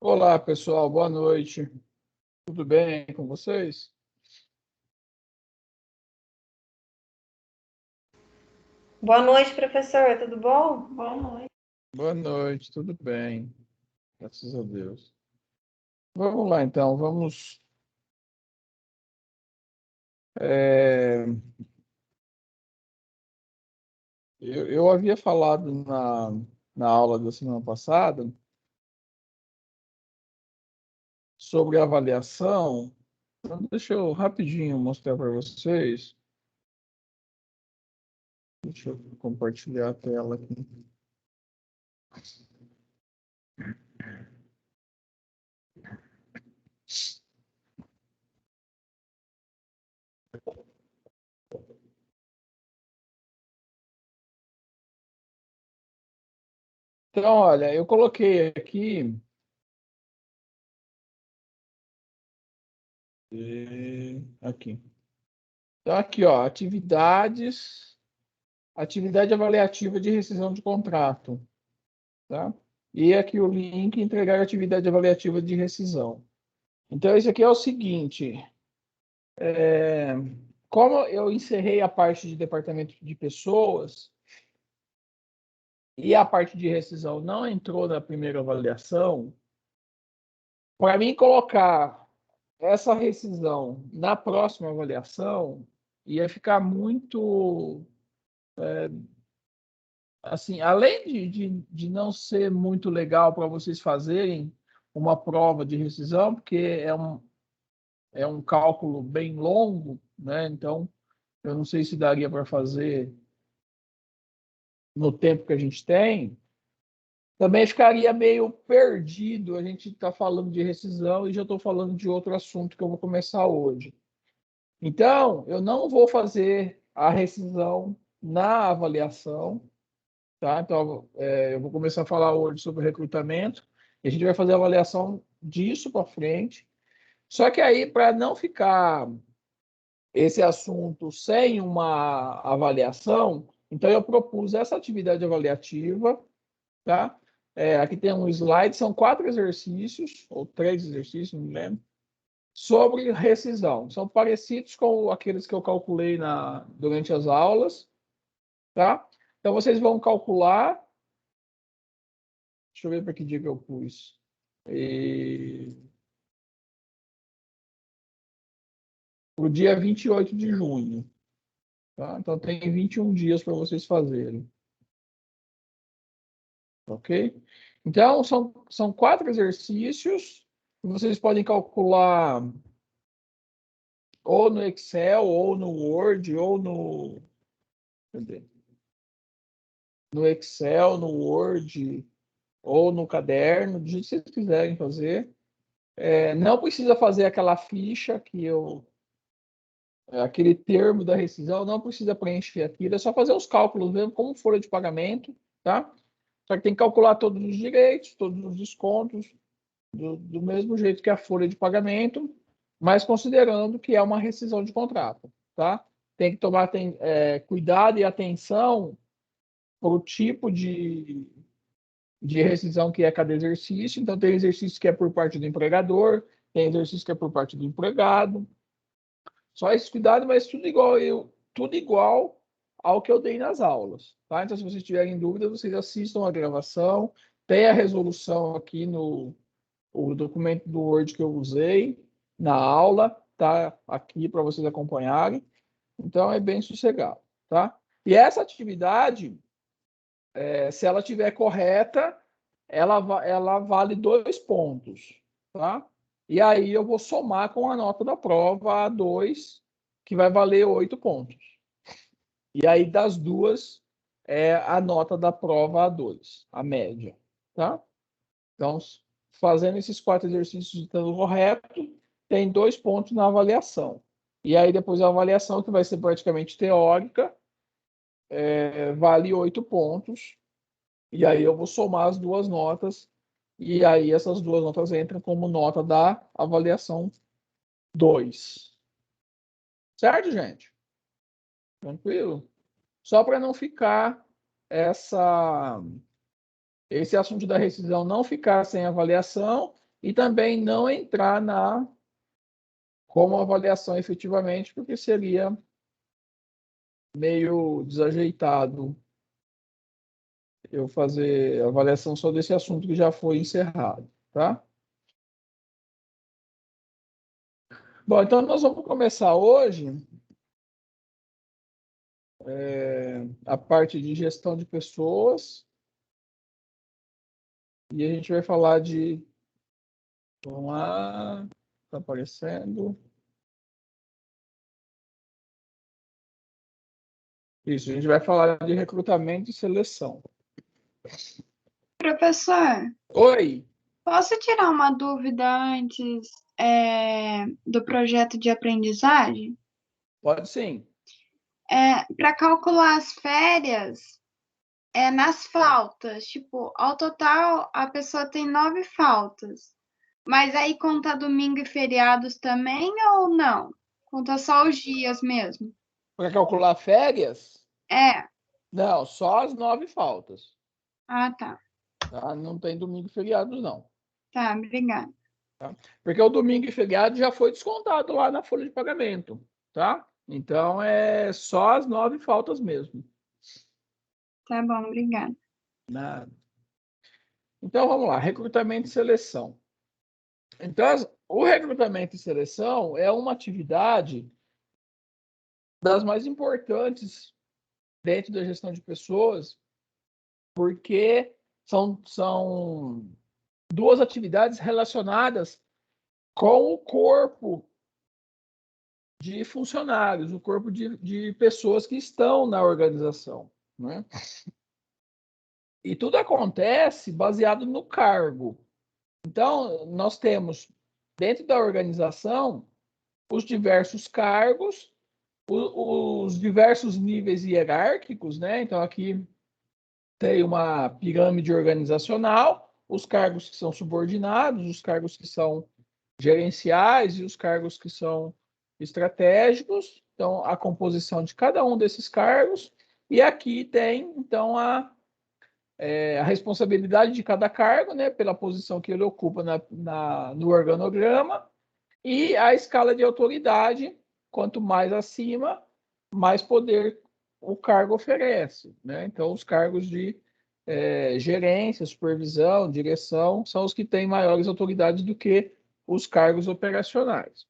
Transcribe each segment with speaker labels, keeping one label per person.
Speaker 1: Olá, pessoal, boa noite. Tudo bem com vocês?
Speaker 2: Boa noite, professor. Tudo bom? Boa noite.
Speaker 1: Boa noite, tudo bem, graças a Deus. Vamos lá, então, vamos. é, eu havia falado na aula da semana passada sobre avaliação. Então, deixa eu rapidinho mostrar para vocês. Deixa eu compartilhar a tela aqui. Então, olha, eu coloquei aqui. Aqui. Então, aqui, ó, atividade avaliativa de rescisão de contrato, tá? E aqui o link entregar atividade avaliativa de rescisão. Então, esse aqui é o seguinte, como eu encerrei a parte de departamento de pessoas e a parte de rescisão não entrou na primeira avaliação, para mim colocar essa rescisão na próxima avaliação ia ficar muito assim, além de não ser muito legal para vocês fazerem uma prova de rescisão, porque é um cálculo bem longo, né? Então, eu não sei se daria para fazer no tempo que a gente tem. Também ficaria meio perdido. A gente está falando de rescisão e já estou falando de outro assunto que eu vou começar hoje. Então, eu não vou fazer a rescisão na avaliação. Tá? Então, eu vou começar a falar hoje sobre recrutamento e a gente vai fazer a avaliação disso para frente. Só que aí, para não ficar esse assunto sem uma avaliação, então eu propus essa atividade avaliativa, tá? Aqui tem um slide, são 4 exercícios, ou 3 exercícios, não me lembro, sobre rescisão. São parecidos com aqueles que eu calculei durante as aulas, tá? Então, vocês vão calcular. Deixa eu ver para que dia que eu pus. O dia 28 de junho. Tá? Então, tem 21 dias para vocês fazerem. Ok? Então, são 4 exercícios. Vocês podem calcular ou no Excel, ou no Word, ou no. Cadê? No Excel, no Word, ou no caderno, do jeito que vocês quiserem fazer. Não precisa fazer aquela ficha que eu aquele termo da rescisão, não precisa preencher aquilo, é só fazer os cálculos mesmo, como folha de pagamento, tá? Só que tem que calcular todos os direitos, todos os descontos, do mesmo jeito que a folha de pagamento, mas considerando que é uma rescisão de contrato, tá? Tem que tomar cuidado e atenção para o tipo de rescisão que é cada exercício. Então, tem exercício que é por parte do empregador, tem exercício que é por parte do empregado. Só esse cuidado, mas tudo igual ao que eu dei nas aulas, tá? Então, se vocês tiverem dúvida, vocês assistam a gravação, tem a resolução aqui no o documento do Word que eu usei na aula, tá aqui para vocês acompanharem. Então, é bem sossegado, tá? E essa atividade, se ela estiver correta, ela vale 2 pontos, tá? E aí eu vou somar com a nota da prova A2, que vai valer 8 pontos. E aí das duas é a nota da prova A2, a média, tá? Então, fazendo esses 4 exercícios estando correto, tem 2 pontos na avaliação. E aí depois a avaliação, que vai ser praticamente teórica, vale 8 pontos. E aí eu vou somar as duas notas, e aí essas duas notas entram como nota da avaliação 2. Certo, gente? Tranquilo? Só para não ficar esse assunto da rescisão não ficar sem avaliação, e também não entrar como avaliação efetivamente, porque seria meio desajeitado eu fazer avaliação só desse assunto que já foi encerrado, tá? Bom, então nós vamos começar hoje a parte de gestão de pessoas e a gente vai falar de... Vamos lá, está aparecendo. Isso, a gente vai falar de recrutamento e seleção.
Speaker 3: Professor,
Speaker 1: Oi!
Speaker 3: posso tirar uma dúvida antes do projeto de aprendizagem?
Speaker 1: Pode sim.
Speaker 3: Para calcular as férias, nas faltas, tipo, ao total a pessoa tem 9 faltas, mas aí conta domingo e feriados também ou não? Conta só os dias mesmo?
Speaker 1: Para calcular férias?
Speaker 3: É.
Speaker 1: Não, só as 9 faltas.
Speaker 3: Ah, tá.
Speaker 1: Tá? Não tem domingo e feriado, não.
Speaker 3: Tá, obrigada.
Speaker 1: Tá? Porque o domingo e feriado já foi descontado lá na folha de pagamento, tá? Então, é só as 9 faltas mesmo.
Speaker 3: Tá bom, obrigada.
Speaker 1: Nada. Então, vamos lá. Recrutamento e seleção. Então, o recrutamento e seleção é uma atividade das mais importantes dentro da gestão de pessoas, porque são duas atividades relacionadas com o corpo de funcionários, o corpo de pessoas que estão na organização, né? E tudo acontece baseado no cargo. Então, nós temos, dentro da organização, os diversos cargos, os diversos níveis hierárquicos, né? Então, aqui tem uma pirâmide organizacional, os cargos que são subordinados, os cargos que são gerenciais e os cargos que são estratégicos. Então, a composição de cada um desses cargos. E aqui tem, então, a responsabilidade de cada cargo, né, pela posição que ele ocupa no organograma, e a escala de autoridade, quanto mais acima, mais poder o cargo oferece, né? Então, os cargos de gerência, supervisão, direção, são os que têm maiores autoridades do que os cargos operacionais.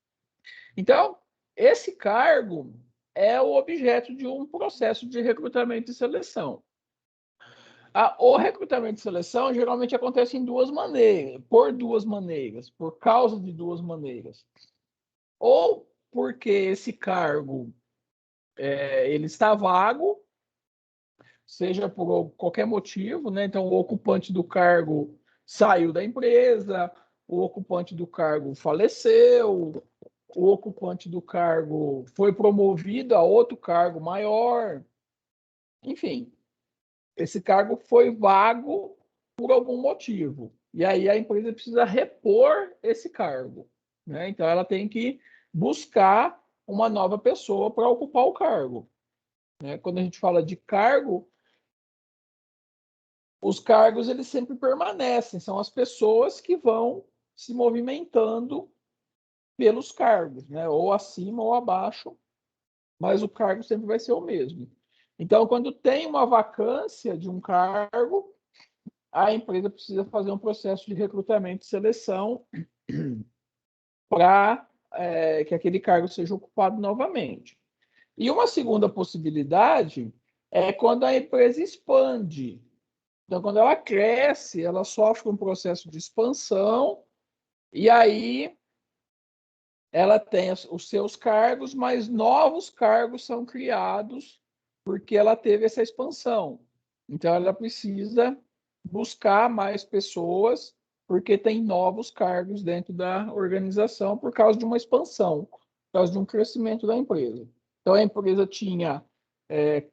Speaker 1: Então, esse cargo é o objeto de um processo de recrutamento e seleção. O recrutamento e seleção geralmente acontece em duas maneiras, por causa de duas maneiras. Ou porque esse cargo ele está vago, seja por qualquer motivo, né? Então, o ocupante do cargo saiu da empresa, o ocupante do cargo faleceu, o ocupante do cargo foi promovido a outro cargo maior. Enfim, esse cargo foi vago por algum motivo. E aí a empresa precisa repor esse cargo, né? Então, ela tem que buscar uma nova pessoa para ocupar o cargo, né? Quando a gente fala de cargo, os cargos eles sempre permanecem, são as pessoas que vão se movimentando pelos cargos, né? Ou acima ou abaixo, mas o cargo sempre vai ser o mesmo. Então, quando tem uma vacância de um cargo, a empresa precisa fazer um processo de recrutamento e seleção para que aquele cargo seja ocupado novamente. E uma segunda possibilidade é quando a empresa expande. Então, quando ela cresce, ela sofre um processo de expansão e aí ela tem os seus cargos, mas novos cargos são criados porque ela teve essa expansão. Então, ela precisa buscar mais pessoas porque tem novos cargos dentro da organização por causa de uma expansão, por causa de um crescimento da empresa. Então, a empresa tinha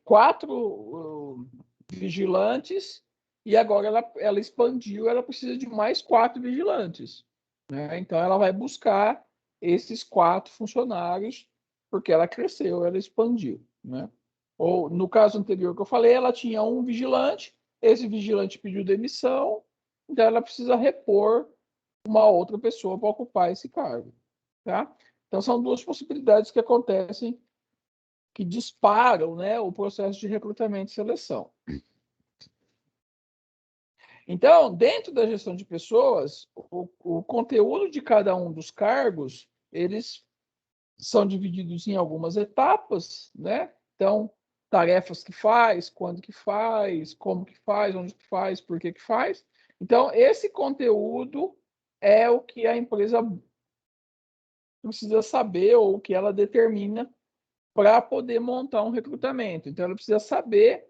Speaker 1: 4 vigilantes e agora ela expandiu, ela precisa de mais 4 vigilantes, né? Então, ela vai buscar esses 4 funcionários porque ela cresceu, ela expandiu, né? Ou, no caso anterior que eu falei, ela tinha um vigilante, esse vigilante pediu demissão, então ela precisa repor uma outra pessoa para ocupar esse cargo, tá? Então, são duas possibilidades que acontecem, que disparam, né, o processo de recrutamento e seleção. Então, dentro da gestão de pessoas, o conteúdo de cada um dos cargos, eles são divididos em algumas etapas, né? Então, tarefas que faz, quando que faz, como que faz, onde que faz, por que que faz. Então, esse conteúdo é o que a empresa precisa saber ou o que ela determina para poder montar um recrutamento. Então, ela precisa saber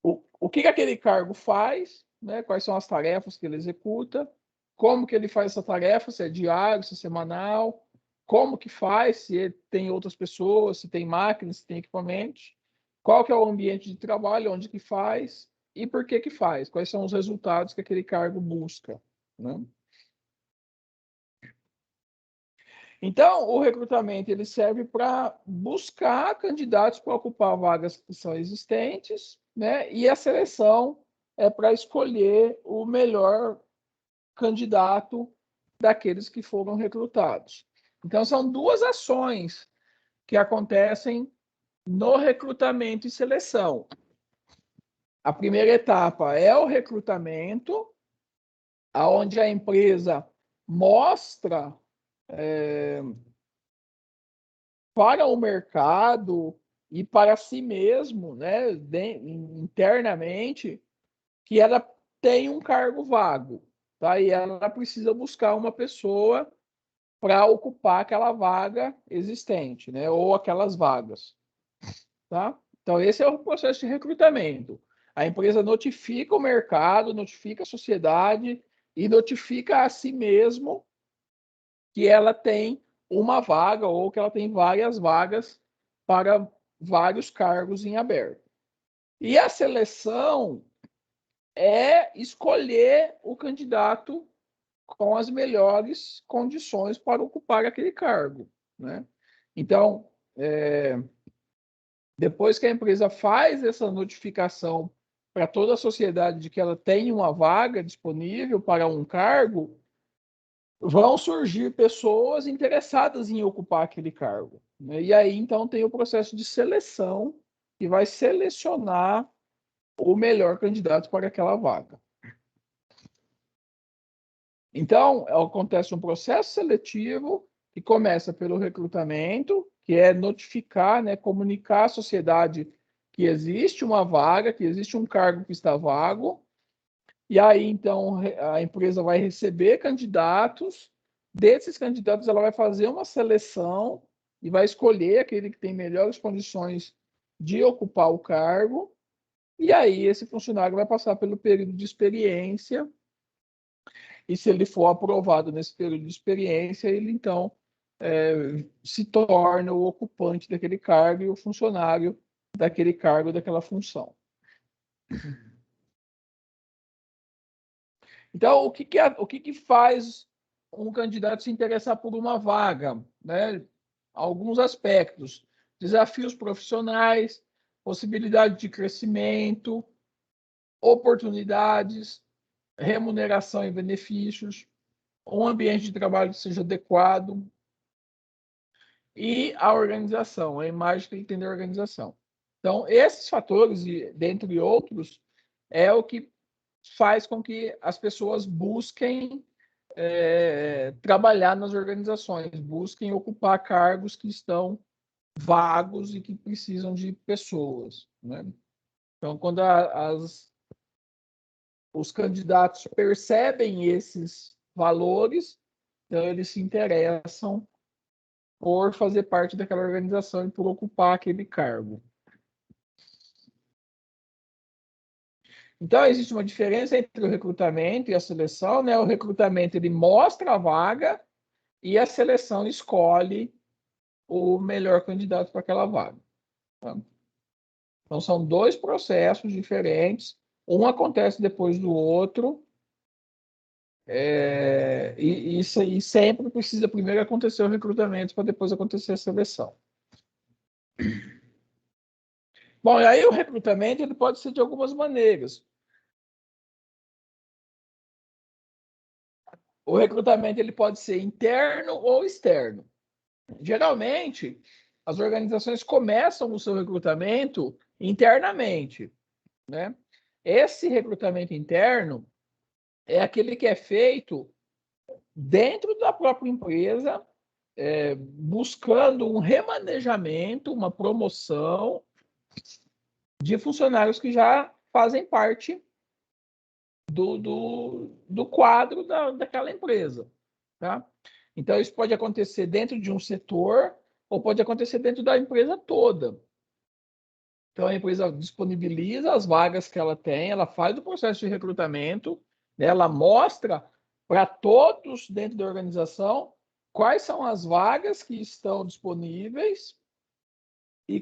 Speaker 1: o que aquele cargo faz, né? Quais são as tarefas que ele executa, como que ele faz essa tarefa, se é diário, se é semanal, como que faz, se tem outras pessoas, se tem máquinas, se tem equipamentos, qual que é o ambiente de trabalho, onde que faz e por que que faz, quais são os resultados que aquele cargo busca, né? Então, o recrutamento ele serve para buscar candidatos para ocupar vagas que são existentes, né? E a seleção é para escolher o melhor candidato daqueles que foram recrutados. Então, são duas ações que acontecem no recrutamento e seleção. A primeira etapa é o recrutamento, onde a empresa mostra para o mercado e para si mesmo, né, internamente, que ela tem um cargo vago, tá? E ela precisa buscar uma pessoa para ocupar aquela vaga existente, né, ou aquelas vagas, tá? Então, esse é o processo de recrutamento. A empresa notifica o mercado, notifica a sociedade e notifica a si mesmo que ela tem uma vaga ou que ela tem várias vagas para vários cargos em aberto. E a seleção é escolher o candidato com as melhores condições para ocupar aquele cargo, né? Então, depois que a empresa faz essa notificação para toda a sociedade de que ela tem uma vaga disponível para um cargo, vão surgir pessoas interessadas em ocupar aquele cargo, né? E aí, então, tem o processo de seleção, que vai selecionar o melhor candidato para aquela vaga. Então, acontece um processo seletivo que começa pelo recrutamento, que é notificar, né, comunicar à sociedade que existe uma vaga, que existe um cargo que está vago, e aí, então, a empresa vai receber candidatos. Desses candidatos, ela vai fazer uma seleção e vai escolher aquele que tem melhores condições de ocupar o cargo. E aí, esse funcionário vai passar pelo período de experiência. E se ele for aprovado nesse período de experiência, ele, então, se torna o ocupante daquele cargo e o funcionário daquele cargo, daquela função. Então, o que faz um candidato se interessar por uma vaga, né? Alguns aspectos: desafios profissionais, possibilidade de crescimento, oportunidades, remuneração e benefícios, um ambiente de trabalho que seja adequado e a organização, a imagem que ele tem da organização. Então, esses fatores, dentre outros, é o que faz com que as pessoas busquem trabalhar nas organizações, busquem ocupar cargos que estão vagos e que precisam de pessoas, né? Então, quando os candidatos percebem esses valores, então eles se interessam por fazer parte daquela organização e por ocupar aquele cargo. Então, existe uma diferença entre o recrutamento e a seleção, né? O recrutamento, ele mostra a vaga e a seleção escolhe o melhor candidato para aquela vaga, tá? Então, são dois processos diferentes, um acontece depois do outro, e sempre precisa primeiro acontecer o recrutamento para depois acontecer a seleção. Bom, e aí o recrutamento ele pode ser de algumas maneiras. o recrutamento ele pode ser interno ou externo. Geralmente, as organizações começam o seu recrutamento internamente, né? Esse recrutamento interno é aquele que é feito dentro da própria empresa, buscando um remanejamento, uma promoção de funcionários que já fazem parte do quadro daquela empresa, tá? Então, isso pode acontecer dentro de um setor ou pode acontecer dentro da empresa toda. Então, a empresa disponibiliza as vagas que ela tem, ela faz o processo de recrutamento, né? Ela mostra para todos dentro da organização quais são as vagas que estão disponíveis e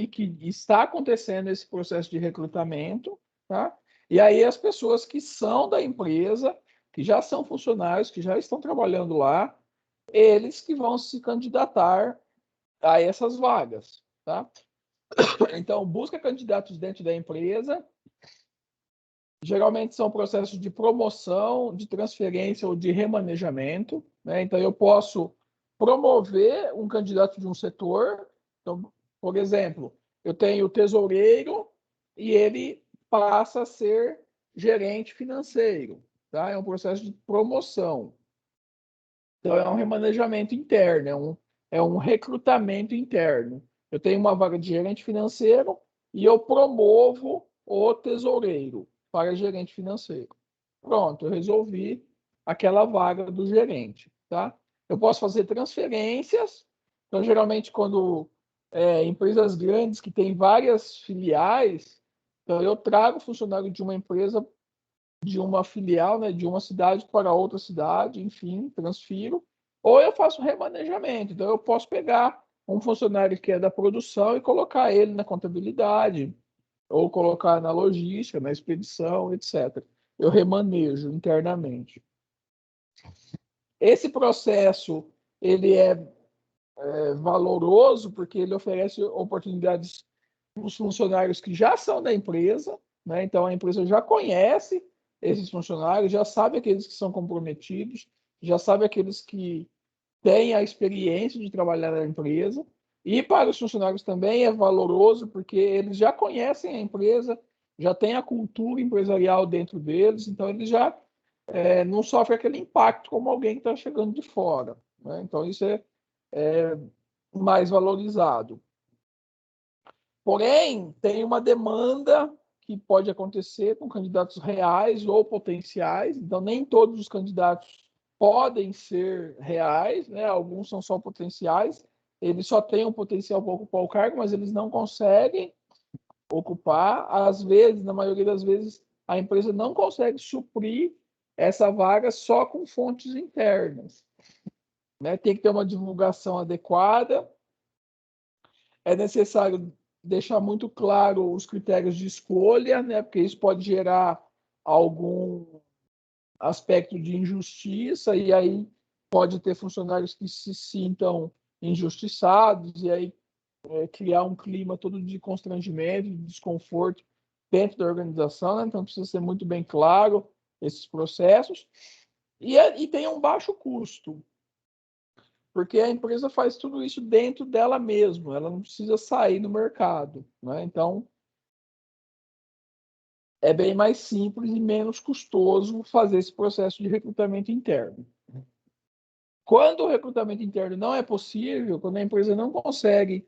Speaker 1: que está acontecendo esse processo de recrutamento, tá? E aí as pessoas que são da empresa, que já são funcionários, que já estão trabalhando lá, eles que vão se candidatar a essas vagas, tá? Então, busca candidatos dentro da empresa. Geralmente são processos de promoção, de transferência ou de remanejamento, né? Então, eu posso promover um candidato de um setor. Então, por exemplo, eu tenho o tesoureiro e ele passa a ser gerente financeiro, tá? É um processo de promoção. Então, é um remanejamento interno, é um recrutamento interno. Eu tenho uma vaga de gerente financeiro e eu promovo o tesoureiro para gerente financeiro. Pronto, eu resolvi aquela vaga do gerente, tá? Eu posso fazer transferências. Então, geralmente, quando empresas grandes que têm várias filiais, então eu trago funcionário de uma empresa, de uma filial, né, de uma cidade para outra cidade, enfim, transfiro. Ou eu faço remanejamento. Então, eu posso pegar um funcionário que é da produção e colocar ele na contabilidade, ou colocar na logística, na expedição, etc. Eu remanejo internamente. Esse processo ele é valoroso porque ele oferece oportunidades para os funcionários que já são da empresa, né? Então a empresa já conhece esses funcionários, já sabe aqueles que são comprometidos, já sabe aqueles que têm a experiência de trabalhar na empresa. E para os funcionários também é valoroso porque eles já conhecem a empresa, já tem a cultura empresarial dentro deles, então eles já não sofrem aquele impacto como alguém que está chegando de fora, né? Então isso é mais valorizado. Porém, tem uma demanda que pode acontecer com candidatos reais ou potenciais, então nem todos os candidatos podem ser reais, né? Alguns são só potenciais, eles só têm um potencial para ocupar o cargo, mas eles não conseguem ocupar. Às vezes, na maioria das vezes, a empresa não consegue suprir essa vaga só com fontes internas, né? Tem que ter uma divulgação adequada. É necessário deixar muito claro os critérios de escolha, né? Porque isso pode gerar algum aspecto de injustiça, e aí pode ter funcionários que se sintam injustiçados, e aí criar um clima todo de constrangimento, de desconforto dentro da organização, né? Então precisa ser muito bem claro esses processos. E tem um baixo custo, porque a empresa faz tudo isso dentro dela mesma, ela não precisa sair no mercado, né? Então, é bem mais simples e menos custoso fazer esse processo de recrutamento interno. Quando o recrutamento interno não é possível, quando a empresa não consegue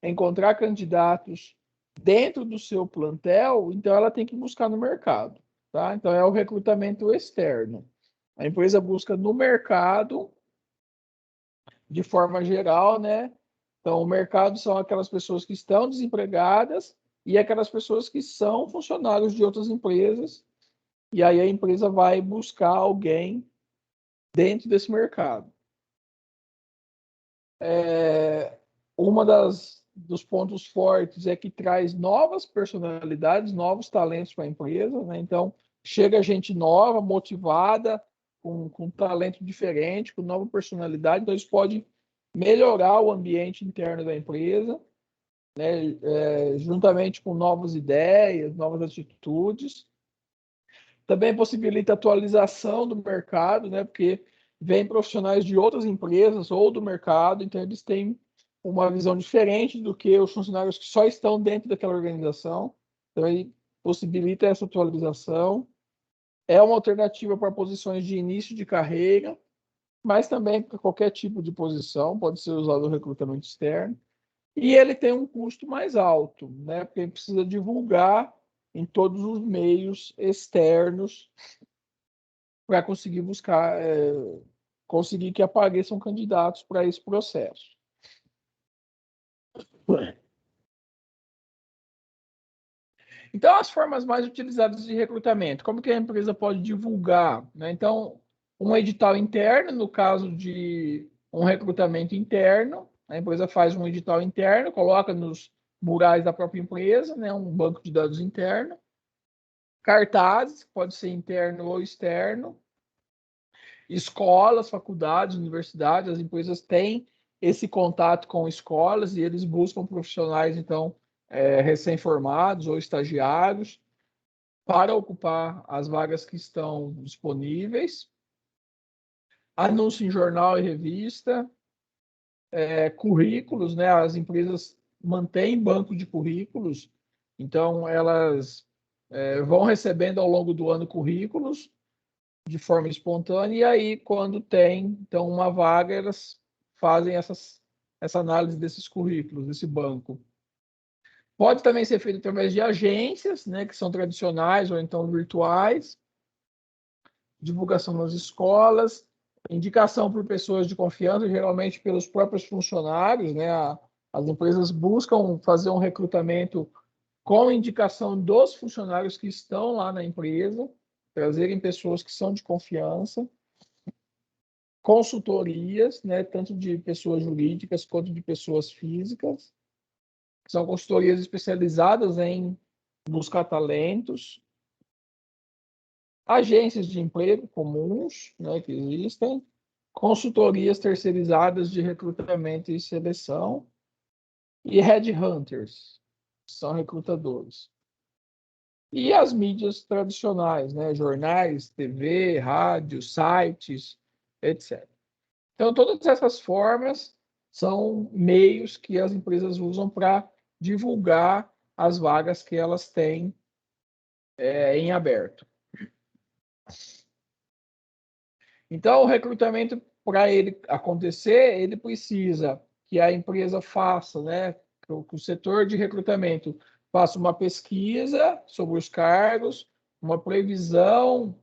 Speaker 1: encontrar candidatos dentro do seu plantel, então ela tem que buscar no mercado, tá? Então, é o recrutamento externo. A empresa busca no mercado de forma geral, né? Então, o mercado são aquelas pessoas que estão desempregadas e aquelas pessoas que são funcionários de outras empresas. E aí a empresa vai buscar alguém dentro desse mercado. Uma dos pontos fortes é que traz novas personalidades, novos talentos para a empresa, né? Então, chega gente nova, motivada, com talento diferente, com nova personalidade. Então, isso pode melhorar o ambiente interno da empresa, né? Juntamente com novas ideias, novas atitudes. Também possibilita atualização do mercado, né? Porque vêm profissionais de outras empresas ou do mercado, então eles têm uma visão diferente do que os funcionários que só estão dentro daquela organização. Então, ele possibilita essa atualização. É uma alternativa para posições de início de carreira, mas também para qualquer tipo de posição, pode ser usado o recrutamento externo. E ele tem um custo mais alto, né? Porque ele precisa divulgar em todos os meios externos para conseguir buscar, conseguir que apareçam candidatos para esse processo. Então, as formas mais utilizadas de recrutamento, como que a empresa pode divulgar, né? Então, um edital interno, no caso de um recrutamento interno, a empresa faz um edital interno, coloca nos murais da própria empresa, né? Um banco de dados interno. Cartazes, pode ser interno ou externo. Escolas, faculdades, universidades, as empresas têm esse contato com escolas e eles buscam profissionais, então, recém-formados ou estagiários para ocupar as vagas que estão disponíveis. Anúncio em jornal e revista, currículos, né? As empresas mantêm banco de currículos, então elas vão recebendo ao longo do ano currículos de forma espontânea, e aí, quando tem então uma vaga, elas fazem essa análise desses currículos, desse banco. Pode também ser feito através de agências, né, que são tradicionais ou então virtuais, divulgação nas escolas, indicação por pessoas de confiança, geralmente pelos próprios funcionários, né? As empresas buscam fazer um recrutamento com indicação dos funcionários que estão lá na empresa, trazerem pessoas que são de confiança, consultorias, né, tanto de pessoas jurídicas quanto de pessoas físicas, são consultorias especializadas em buscar talentos, agências de emprego comuns, né, que existem, consultorias terceirizadas de recrutamento e seleção, e headhunters, que são recrutadores. E as mídias tradicionais, né, jornais, TV, rádio, sites, etc. Então, todas essas formas são meios que as empresas usam para divulgar as vagas que elas têm em aberto. Então, o recrutamento, para ele acontecer, ele precisa que a empresa faça, né, que o setor de recrutamento faça uma pesquisa sobre os cargos, uma previsão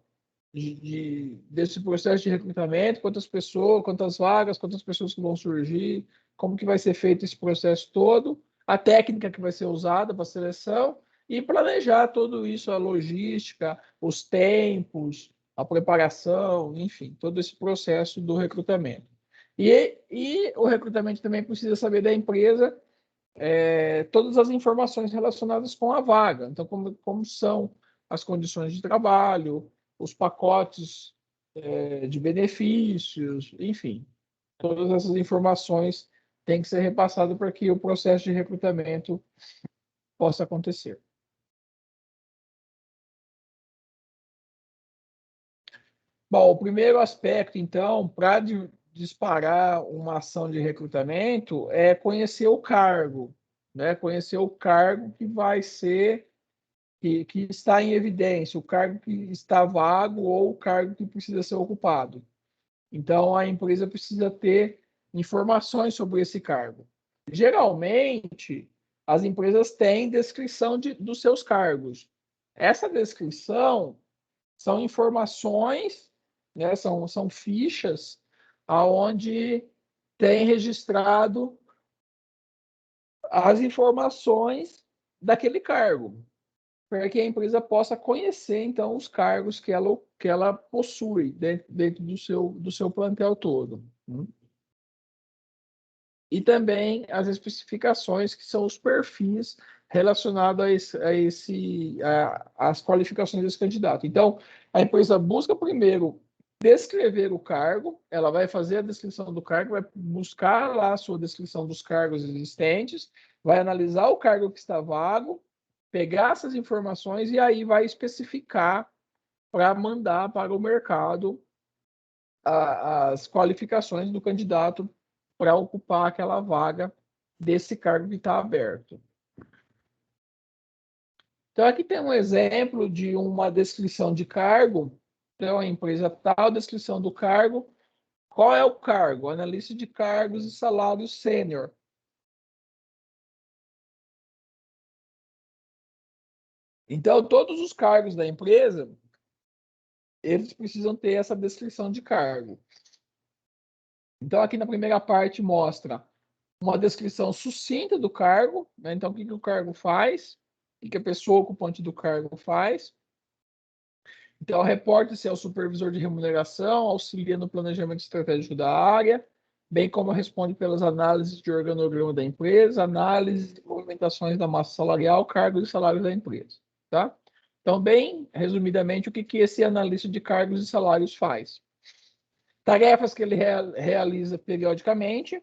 Speaker 1: desse processo de recrutamento, quantas pessoas, quantas vagas, quantas pessoas que vão surgir, como que vai ser feito esse processo todo, a técnica que vai ser usada para a seleção e planejar tudo isso, a logística, os tempos, a preparação, enfim, todo esse processo do recrutamento. E o recrutamento também precisa saber da empresa todas as informações relacionadas com a vaga. Então, como são as condições de trabalho, os pacotes de benefícios, enfim, todas essas informações têm que ser repassadas para que o processo de recrutamento possa acontecer. Bom, o primeiro aspecto, então, para disparar uma ação de recrutamento é conhecer o cargo, né? Conhecer o cargo que vai ser, que está em evidência, o cargo que está vago ou o cargo que precisa ser ocupado. Então, a empresa precisa ter informações sobre esse cargo. Geralmente, as empresas têm descrição dos seus cargos. Essa descrição são informações, né, são fichas aonde tem registrado as informações daquele cargo, para que a empresa possa conhecer, então, os cargos que ela possui dentro do seu plantel todo. E também as especificações, que são os perfis relacionados às qualificações desse candidato. Então, a empresa busca primeiro descrever o cargo, ela vai fazer a descrição do cargo, vai buscar lá a sua descrição dos cargos existentes, vai analisar o cargo que está vago, pegar essas informações e aí vai especificar para mandar para o mercado as qualificações do candidato para ocupar aquela vaga desse cargo que está aberto. Então, aqui tem um exemplo de uma descrição de cargo. Então, a empresa tal, descrição do cargo. Qual é o cargo? Analista de cargos e salários sênior. Então, todos os cargos da empresa, eles precisam ter essa descrição de cargo. Então, aqui na primeira parte mostra uma descrição sucinta do cargo, né? Então, o que o cargo faz, o que a pessoa ocupante do cargo faz. Então, reporta-se ao supervisor de remuneração, auxilia no planejamento estratégico da área, bem como responde pelas análises de organograma da empresa, análise de movimentações da massa salarial, cargos e salários da empresa. Tá? Então, bem resumidamente, o que esse analista de cargos e salários faz? Tarefas que ele realiza periodicamente.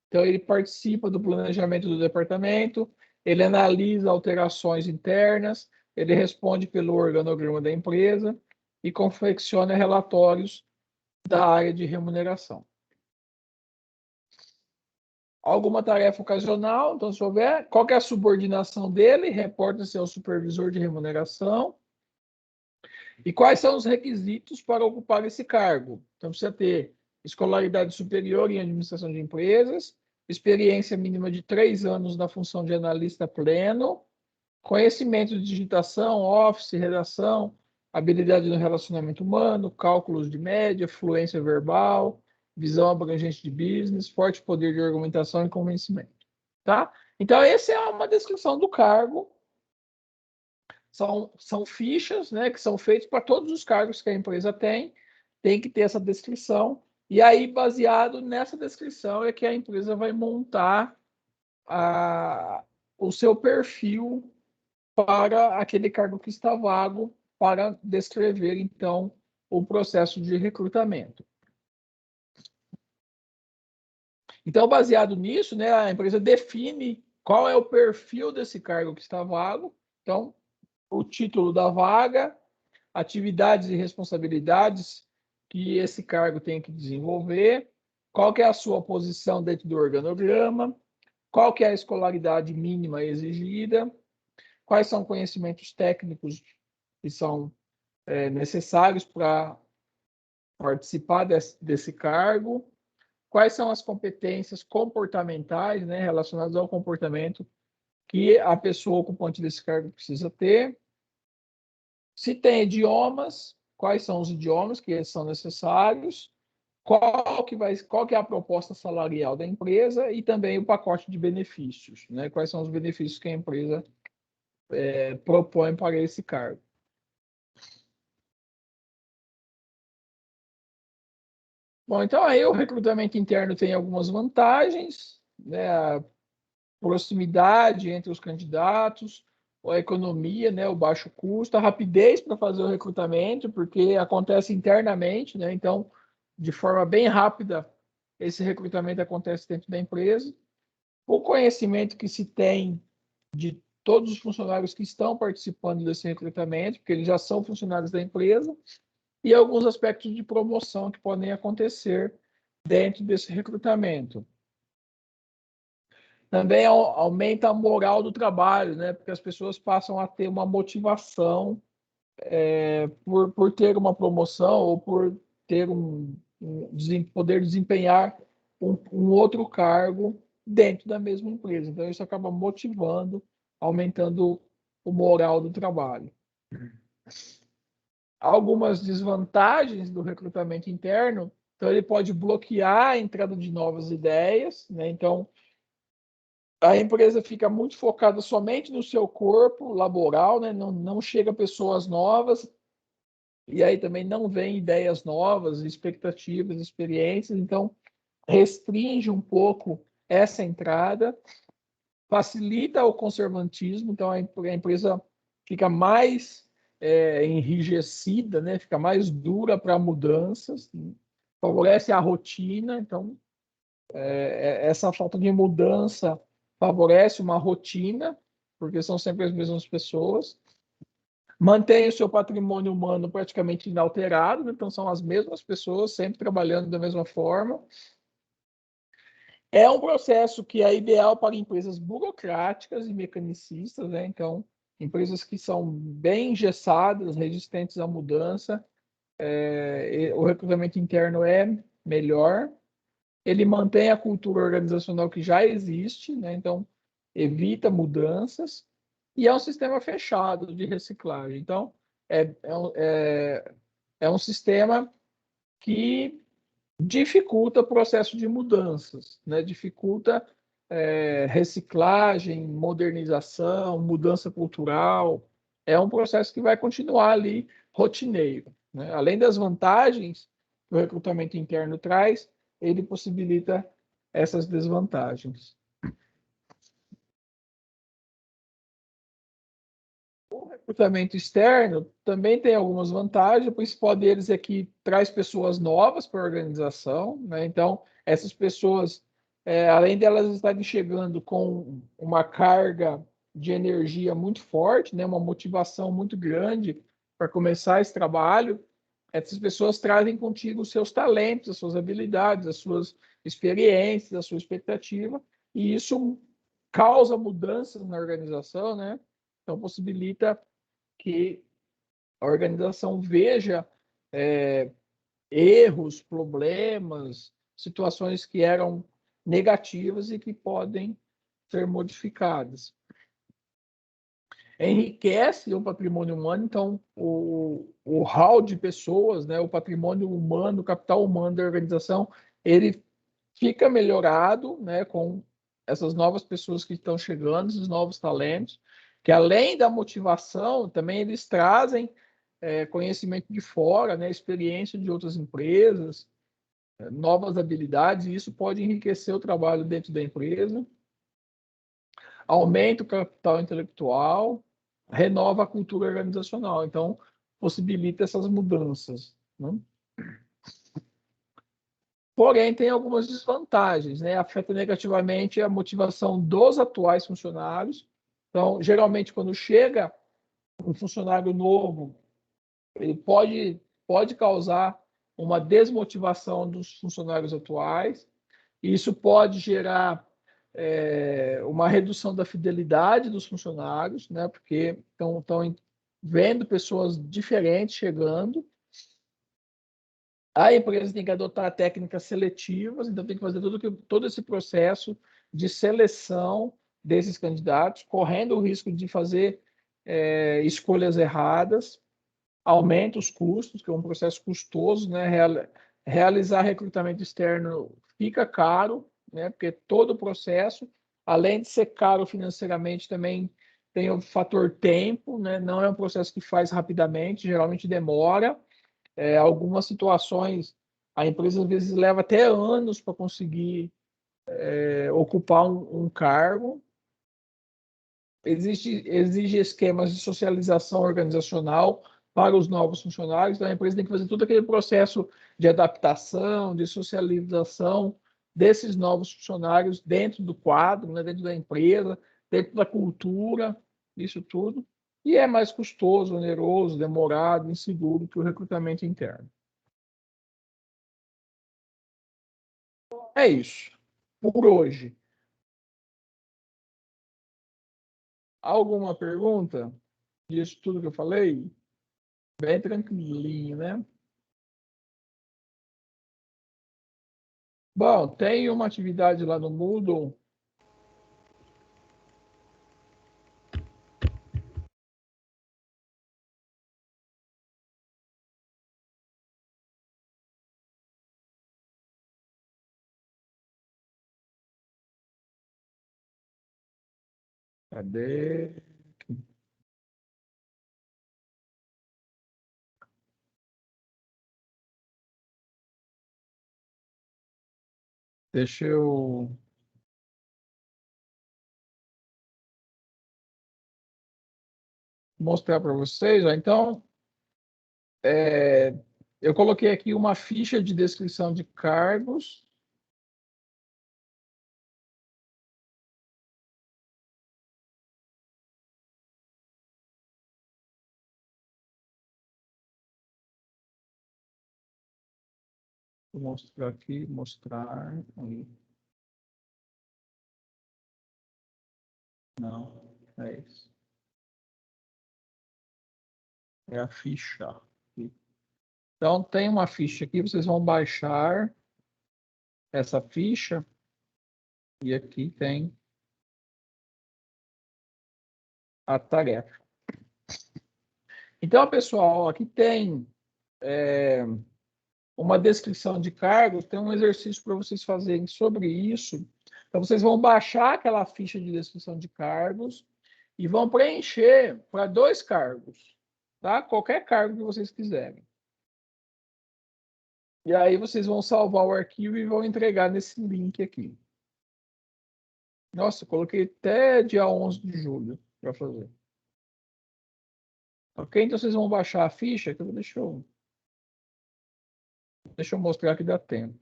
Speaker 1: Então, ele participa do planejamento do departamento, ele analisa alterações internas, ele responde pelo organograma da empresa e confecciona relatórios da área de remuneração. Alguma tarefa ocasional, então, se houver, qual que é a subordinação dele? Reporta-se ao supervisor de remuneração. E quais são os requisitos para ocupar esse cargo? Então, precisa ter escolaridade superior em administração de empresas, experiência mínima de 3 anos na função de analista pleno, conhecimento de digitação, office, redação, habilidade no relacionamento humano, cálculos de média, fluência verbal, visão abrangente de business, forte poder de argumentação e convencimento. Tá? Então, essa é uma descrição do cargo. São fichas, né, que são feitas para todos os cargos que a empresa tem que ter essa descrição, e aí, baseado nessa descrição, é que a empresa vai montar o seu perfil para aquele cargo que está vago, para descrever, então, o processo de recrutamento. Então, baseado nisso, né, a empresa define qual é o perfil desse cargo que está vago. Então, o título da vaga, atividades e responsabilidades que esse cargo tem que desenvolver, qual que é a sua posição dentro do organograma, qual que é a escolaridade mínima exigida, quais são conhecimentos técnicos que são necessários para participar desse cargo, quais são as competências comportamentais, né, relacionadas ao comportamento que a pessoa ocupante desse cargo precisa ter. Se tem idiomas, quais são os idiomas que são necessários, qual que é a proposta salarial da empresa e também o pacote de benefícios, né? Quais são os benefícios que a empresa propõe para esse cargo. Bom, então aí o recrutamento interno tem algumas vantagens, né? A proximidade entre os candidatos, a economia, né, o baixo custo, a rapidez para fazer o recrutamento, porque acontece internamente, né, então, de forma bem rápida, esse recrutamento acontece dentro da empresa. O conhecimento que se tem de todos os funcionários que estão participando desse recrutamento, porque eles já são funcionários da empresa, e alguns aspectos de promoção que podem acontecer dentro desse recrutamento. Também aumenta a moral do trabalho, né? Porque as pessoas passam a ter uma motivação por ter uma promoção ou por ter poder desempenhar um outro cargo dentro da mesma empresa. Então, isso acaba motivando, aumentando o moral do trabalho. Algumas desvantagens do recrutamento interno, então ele pode bloquear a entrada de novas ideias, né? Então, a empresa fica muito focada somente no seu corpo laboral, né? Não chega pessoas novas, e aí também não vem ideias novas, expectativas, experiências, então restringe um pouco essa entrada, facilita o conservatismo, então a empresa fica mais enrijecida, né? Fica mais dura para mudanças, favorece a rotina, então essa falta de mudança favorece uma rotina, porque são sempre as mesmas pessoas. mantém o seu patrimônio humano praticamente inalterado, né? Então são as mesmas pessoas sempre trabalhando da mesma forma. É um processo que é ideal para empresas burocráticas e mecanicistas, né? Então, empresas que são bem engessadas, resistentes à mudança, o recrutamento interno é melhor. Ele mantém a cultura organizacional que já existe, né? Então, evita mudanças. E é um sistema fechado de reciclagem. Então, é um sistema que dificulta o processo de mudanças, né? Dificulta reciclagem, modernização, mudança cultural. É um processo que vai continuar ali rotineiro, né? Além das vantagens que o recrutamento interno traz, ele possibilita essas desvantagens. O recrutamento externo também tem algumas vantagens. O principal deles é que traz pessoas novas para a organização, né? Então, essas pessoas, além delas estarem chegando com uma carga de energia muito forte, né? Uma motivação muito grande para começar esse trabalho, essas pessoas trazem contigo os seus talentos, as suas habilidades, as suas experiências, a sua expectativa, e isso causa mudanças na organização, né? Então, possibilita que a organização veja erros, problemas, situações que eram negativas e que podem ser modificadas. Enriquece o patrimônio humano, então, o hall de pessoas, né, o patrimônio humano, o capital humano da organização, ele fica melhorado, né, com essas novas pessoas que estão chegando, esses novos talentos, que além da motivação, também eles trazem conhecimento de fora, né, experiência de outras empresas, novas habilidades, e isso pode enriquecer o trabalho dentro da empresa, aumenta o capital intelectual, renova a cultura organizacional, então possibilita essas mudanças, né? Porém, tem algumas desvantagens, né? Afeta negativamente a motivação dos atuais funcionários. Então, geralmente, quando chega um funcionário novo, ele pode causar uma desmotivação dos funcionários atuais. Isso pode gerar uma redução da fidelidade dos funcionários, né? Porque estão vendo pessoas diferentes chegando. A empresa tem que adotar técnicas seletivas, então tem que fazer todo esse processo de seleção desses candidatos, correndo o risco de fazer escolhas erradas, aumenta os custos, que é um processo custoso, né? Realizar recrutamento externo fica caro, né? Porque todo o processo, além de ser caro financeiramente, também tem o fator tempo, né? Não é um processo que faz rapidamente, geralmente demora. Algumas situações, a empresa às vezes leva até anos para conseguir ocupar um cargo. Exige esquemas de socialização organizacional para os novos funcionários, então a empresa tem que fazer todo aquele processo de adaptação, de socialização desses novos funcionários dentro do quadro, né, dentro da empresa, dentro da cultura, isso tudo. E é mais custoso, oneroso, demorado, inseguro que o recrutamento interno. É isso. Por hoje. Alguma pergunta disso tudo que eu falei? Bem tranquilinho, né? Bom, tem uma atividade lá no Moodle. Cadê? Deixa eu mostrar para vocês. Ó. Então, eu coloquei aqui uma ficha de descrição de cargos. Vou mostrar aqui, mostrar. Aí. Não, é isso. É a ficha. Então, tem uma ficha aqui, vocês vão baixar essa ficha. E aqui tem a tarefa. Então, pessoal, aqui tem uma descrição de cargos, tem um exercício para vocês fazerem sobre isso. Então, vocês vão baixar aquela ficha de descrição de cargos e vão preencher para 2 cargos, tá? Qualquer cargo que vocês quiserem. E aí vocês vão salvar o arquivo e vão entregar nesse link aqui. Nossa, eu coloquei até dia 11 de julho para fazer. Ok? Então vocês vão baixar a ficha, que deixa eu mostrar que dá tempo.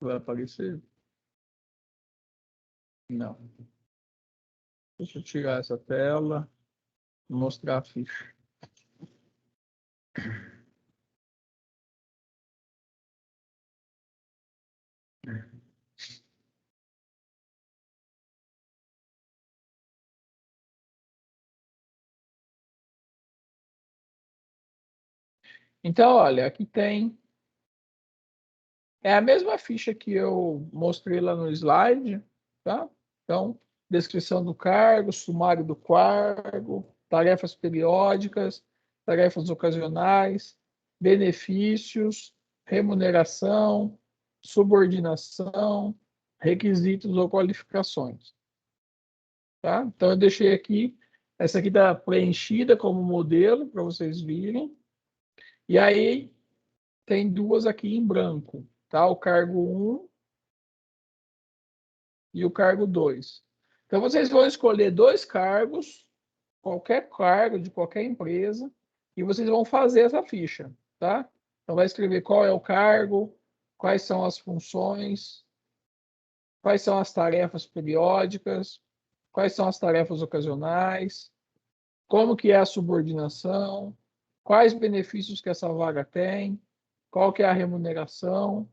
Speaker 1: Vai aparecer? Não. Deixa eu tirar essa tela e mostrar a ficha. Então, olha, aqui tem. É a mesma ficha que eu mostrei lá no slide, tá? Então, descrição do cargo, sumário do cargo, tarefas periódicas, tarefas ocasionais, benefícios, remuneração, subordinação, requisitos ou qualificações. Tá? Então, eu deixei aqui, essa aqui está preenchida como modelo, para vocês virem. E aí, tem 2 aqui em branco, tá? O cargo 1 e o cargo 2. Então, vocês vão escolher 2 cargos, qualquer cargo de qualquer empresa, e vocês vão fazer essa ficha, tá? Então, vai escrever qual é o cargo, quais são as funções, quais são as tarefas periódicas, quais são as tarefas ocasionais, como que é a subordinação, quais benefícios que essa vaga tem, qual que é a remuneração,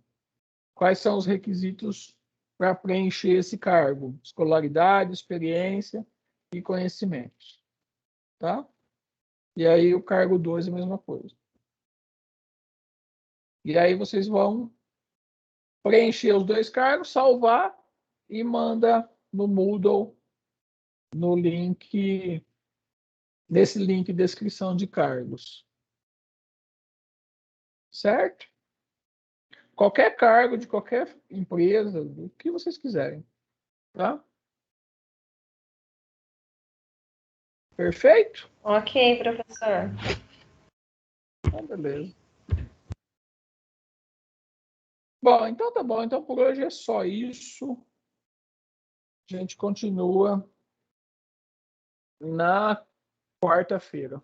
Speaker 1: quais são os requisitos para preencher esse cargo, escolaridade, experiência e conhecimentos, tá? E aí o cargo 2 é a mesma coisa. E aí vocês vão preencher os 2 cargos, salvar e manda no Moodle, no link, nesse link descrição de cargos. Certo? Qualquer cargo de qualquer empresa, o que vocês quiserem, tá? Perfeito?
Speaker 2: Ok, professor.
Speaker 1: Então, beleza. Bom, então tá bom. Então por hoje é só isso. A gente continua na quarta-feira.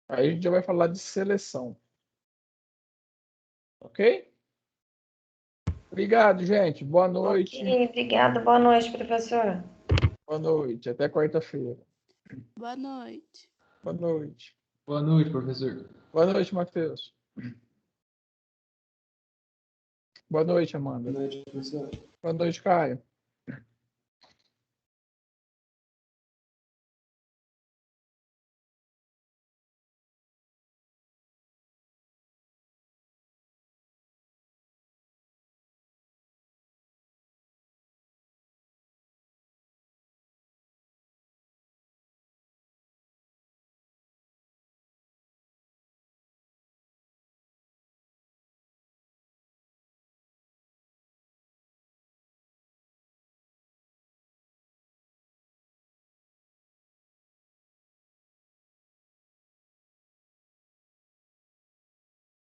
Speaker 1: Aí a gente já vai falar de seleção. Ok? Obrigado, gente. Boa noite.
Speaker 2: Ok, obrigada. Boa noite, professor.
Speaker 1: Boa noite. Até quarta-feira.
Speaker 4: Boa noite.
Speaker 1: Boa noite.
Speaker 5: Boa noite, professor.
Speaker 1: Boa noite, Matheus. Boa noite, Amanda.
Speaker 5: Boa noite, professor.
Speaker 1: Boa noite, Caio.